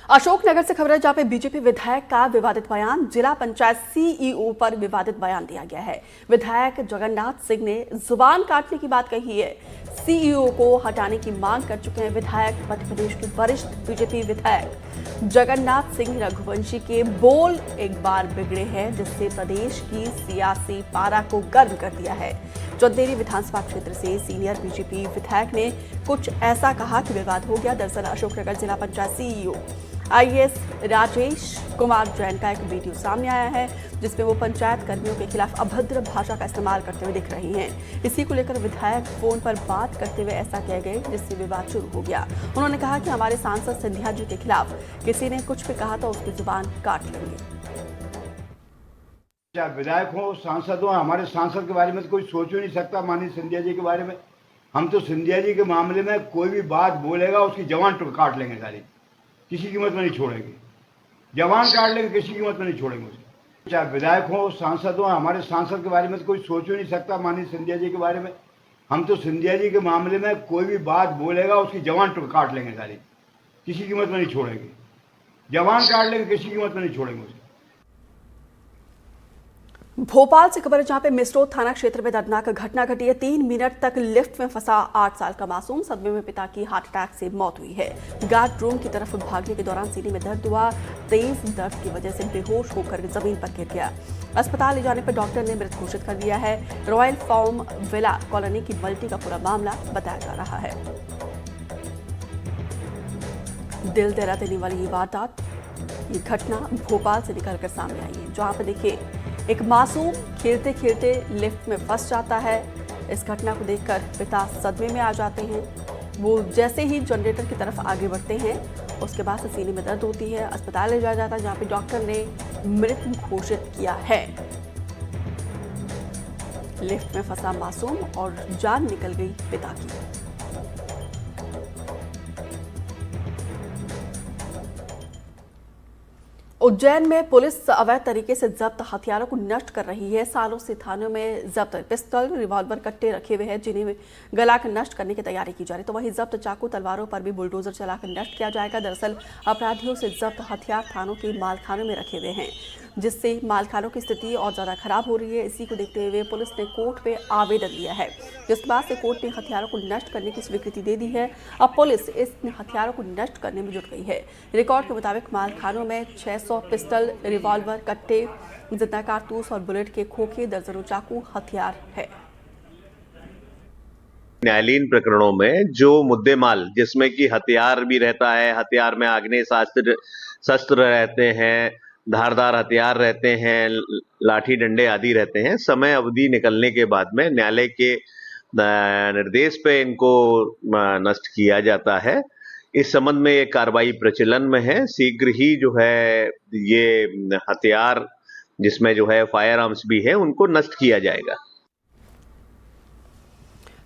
अशोकनगर से खबर है जहां पे बीजेपी विधायक का विवादित बयान, जिला पंचायत सीईओ पर विवादित बयान दिया गया है। विधायक जगन्नाथ सिंह ने जुबान काटने की बात कही है। सीईओ को हटाने की मांग कर चुके हैं विधायक। मध्य प्रदेश के वरिष्ठ बीजेपी विधायक जगन्नाथ सिंह रघुवंशी के बोल एक बार बिगड़े हैं, जिससे प्रदेश की सियासी पारा को गर्म कर दिया है। चंदेरी विधानसभा क्षेत्र से सीनियर बीजेपी विधायक ने कुछ ऐसा कहा कि विवाद हो गया। दरअसल अशोकनगर जिला पंचायत सीईओ आईएएस राजेश कुमार जैन का एक वीडियो सामने आया है, जिसमें वो पंचायत कर्मियों के खिलाफ अभद्र भाषा का इस्तेमाल करते हुए दिख रही हैं। इसी को लेकर विधायक फोन पर बात करते हुए ऐसा कह गए, जिससे विवाद शुरू हो गया। उन्होंने कहा कि हमारे सांसद सिंधिया जी के खिलाफ किसी ने कुछ भी कहा तो उसकी जुबान काट लेंगे। चाहे विधायक हो, सांसद हो, हमारे सांसद के बारे में तो कोई सोच ही नहीं सकता। माननीय सिंधिया जी के बारे में हम तो सिंधिया जी के मामले में कोई भी बात बोलेगा उसकी जवान काट लेंगे, सारी किसी कीमत में नहीं छोड़ेंगे। जवान काट लेंगे, किसी कीमत में नहीं छोड़ेंगे उसकी। चाहे विधायक हो, सांसद हो, हमारे सांसद के बारे में तो कोई सोच ही नहीं सकता। माननीय सिंधिया जी के बारे में हम तो सिंधिया जी के मामले में कोई भी बात बोलेगा उसकी जवान काट लेंगे, सारी किसी कीमत में नहीं छोड़ेंगे। जवान काट लेंगे, किसी कीमत में नहीं छोड़ेंगे उसकी। भोपाल से खबर है जहां पे मिसरोद थाना क्षेत्र में दर्दनाक घटना घटी है। 3 मिनट तक लिफ्ट में फंसा 8 साल का मासूम, सदमे में पिता की हार्ट अटैक से मौत हुई है। गार्ड रूम की तरफ भागने के दौरान सीने में दर्द हुआ। तेज दर्द की वजह से बेहोश होकर जमीन पर गिर गया। अस्पताल ले जाने पर डॉक्टर ने मृत घोषित कर दिया है। रॉयल फॉर्म विला कॉलोनी की मल्टी का पूरा मामला बताया जा रहा है। दिल दहला देने वाली ये वारदात, ये घटना भोपाल से निकलकर सामने आई है, जहां पर देखिए एक मासूम खेलते खेलते लिफ्ट में फंस जाता है। इस घटना को देखकर पिता सदमे में आ जाते हैं। वो जैसे ही जनरेटर की तरफ आगे बढ़ते हैं, उसके बाद से सीने में दर्द होती है। अस्पताल ले जाया जाता है, जहां पे डॉक्टर ने मृत घोषित किया है। लिफ्ट में फंसा मासूम और जान निकल गई पिता की। उज्जैन में पुलिस अवैध तरीके से जब्त हथियारों को नष्ट कर रही है। सालों से थानों में जब्त पिस्तौल, रिवॉल्वर, कट्टे रखे हुए हैं, जिन्हें गलाकर नष्ट करने की तैयारी की जा रही है। तो वहीं जब्त चाकू, तलवारों पर भी बुलडोजर चलाकर नष्ट किया जाएगा। दरअसल अपराधियों से जब्त हथियार थानों के मालखानों में रखे हुए हैं, जिससे मालखानों की स्थिति और ज्यादा खराब हो रही है। इसी को देखते हुए पुलिस ने कोर्ट में आवेदन दिया है, जिसके बाद से कोर्ट ने हथियारों को नष्ट करने की स्वीकृति दे दी है। अब पुलिस इस हथियारों को नष्ट करने में जुट गई है। रिकॉर्ड के मुताबिक मालखानों में 600 पिस्टल, रिवॉल्वर, कट्टे, जिंदा कारतूस और बुलेट के खोखे, दर्जनों चाकू हथियार है। न्यायालयीन प्रकरणों में जो मुद्देमाल, जिसमें कि हथियार भी रहता है, हथियार में आग्नेय शस्त्र रहते हैं, धारदार हथियार रहते हैं, लाठी डंडे आदि रहते हैं, समय अवधि निकलने के बाद में न्यायालय के निर्देश पे इनको नष्ट किया जाता है। इस संबंध में ये कार्रवाई प्रचलन में है। शीघ्र ही जो है ये हथियार, जिसमें जो है फायर आर्म्स भी है, उनको नष्ट किया जाएगा।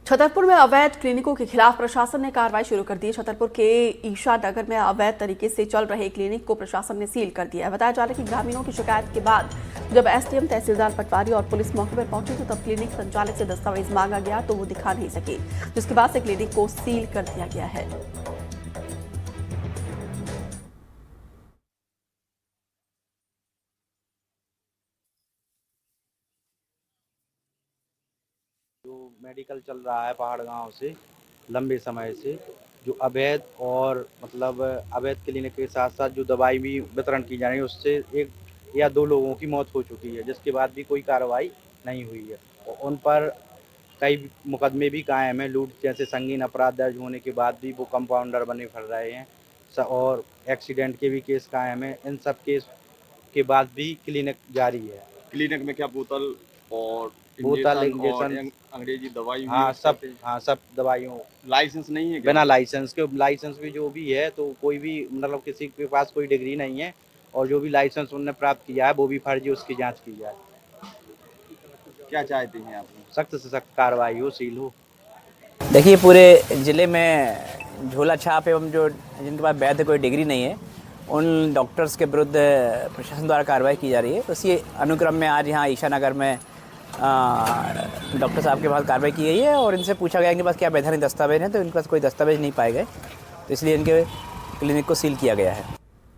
छतरपुर में अवैध क्लिनिकों के खिलाफ प्रशासन ने कार्रवाई शुरू कर दी है। छतरपुर के ईशा नगर में अवैध तरीके से चल रहे क्लिनिक को प्रशासन ने सील कर दिया है। बताया जा रहा है कि ग्रामीणों की शिकायत के बाद जब एसडीएम, तहसीलदार पटवारी और पुलिस मौके पर पहुंची तो तब क्लिनिक संचालक से दस्तावेज मांगा गया, तो वो दिखा नहीं सके, जिसके बाद से क्लिनिक को सील कर दिया गया है। जो मेडिकल चल रहा है पहाड़ गांव से लंबे समय से, जो अवैध और मतलब अवैध क्लिनिक के साथ साथ जो दवाई भी वितरण की जा रही है, उससे 1 या 2 लोगों की मौत हो चुकी है, जिसके बाद भी कोई कार्रवाई नहीं हुई है। और उन पर कई मुकदमे भी कायम हैं। लूट जैसे संगीन अपराध दर्ज होने के बाद भी वो कंपाउंडर बने फिर रहे हैं, और एक्सीडेंट के भी केस कायम हैं। इन सब केस के बाद भी क्लिनिक जारी है। क्लिनिक में क्या बोतल इंजेक्शन, अंग्रेजी दवाई, सब दवाइयों, लाइसेंस नहीं है क्या? बिना लाइसेंस के, लाइसेंस भी जो भी है तो कोई भी मतलब किसी के पास कोई डिग्री नहीं है, और जो भी लाइसेंस उन्होंने प्राप्त किया है वो भी फर्जी, उसकी जांच की जाए। क्या चाहते हैं आप? सख्त से सख्त कार्रवाई हो, सील हो। देखिए, पूरे ज़िले में झोला छाप एवं जो जिनके पास वैध कोई डिग्री नहीं है, उन डॉक्टर्स के विरुद्ध प्रशासन द्वारा कार्रवाई की जा रही है। तो इसी अनुक्रम में आज यहाँ ईशा नगर में डॉक्टर साहब के पास कार्रवाई की गई है, और इनसे पूछा गया इनके पास क्या वैधानिक दस्तावेज हैं, तो इनके पास कोई दस्तावेज नहीं पाए गए, तो इसलिए इनके क्लिनिक को सील किया गया है।